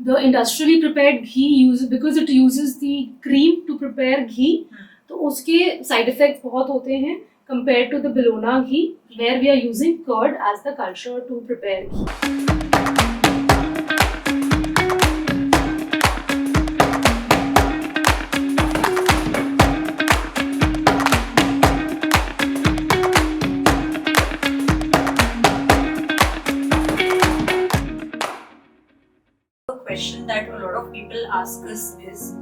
The industrially prepared ghee because it uses the cream to prepare ghee, तो उसके side effects बहुत होते हैं compared to the Bologna ghee, where we are using curd as the culture to prepare ghee. Question that a lot of people ask us is,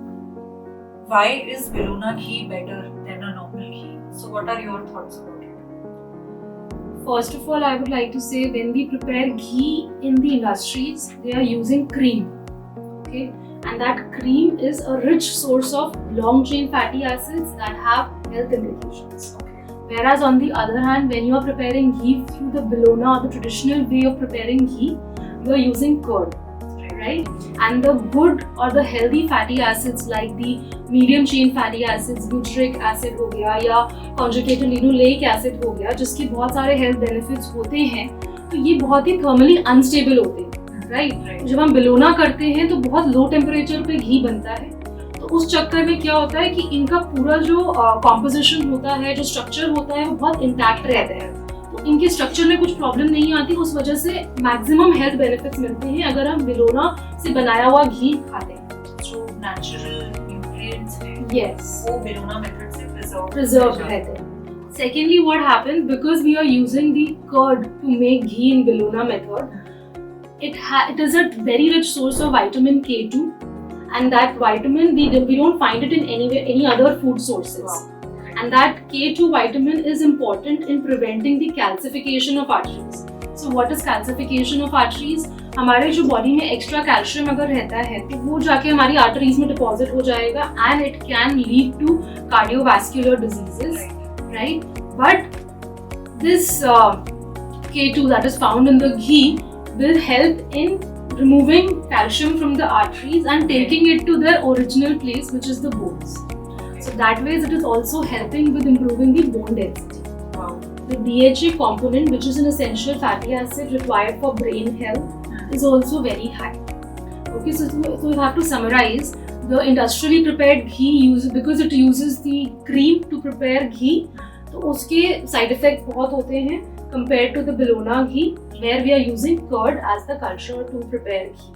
why is Bologna ghee better than a normal ghee? So what are your thoughts about it? First of all, I would like to say when we prepare ghee in the industries, they are using cream, okay? And that cream is a rich source of long chain fatty acids that have health implications. Whereas on the other hand, when you are preparing ghee through the Bologna or the traditional way of preparing ghee, you are using curd. Right? And the good or the healthy fatty acids like the medium chain fatty acids, butyric acid हो गया या conjugated linoleic acid हो गया, जिसके बहुत सारे health benefits होते हैं, तो ये बहुत ही thermally unstable होते हैं, right? जब हम Bologna करते हैं तो बहुत low temperature पे घी बनता है, तो उस चक्कर में क्या होता है कि इनका पूरा जो composition होता है, जो structure होता है, वो बहुत intact रहता है. इनके स्ट्रक्चर में कुछ प्रॉब्लम नहीं आती, उस वजह से मैक्सिमम हेल्थ बेनिफिट्स मिलते हैं अगर हम Bologna से बनाया हुआ घी खाते हैं. जो नेचुरल न्यूट्रिएंट्स हैं, yes, वो Bologna मेथड से प्रिजर्व रहते हैं. Secondly, what happens because we are using the curd to make ghee in Bologna method, it is a very rich source of vitamin K2, and that vitamin we don't find it in any other food sources. Wow. And that K2 vitamin is important in preventing the calcification of arteries. So what is calcification of arteries? हमारे जो body में extra calcium अगर रहता है तो वो जाके हमारी आर्टरीज में डिपॉजिट हो जाएगा and it can lead to cardiovascular diseases, right? But this K2 that is found in the ghee will help in removing calcium from the arteries and taking it to their original place, which is the bones. So that way it is also helping with improving the bone density. Wow. The DHA component, which is an essential fatty acid required for brain health, is also very high. Okay, so you have to summarize. The industrially prepared ghee because it uses the cream to prepare ghee, तो उसके side effects बहुत होते हैं compared to the Bologna ghee, where we are using curd as the culture to prepare ghee.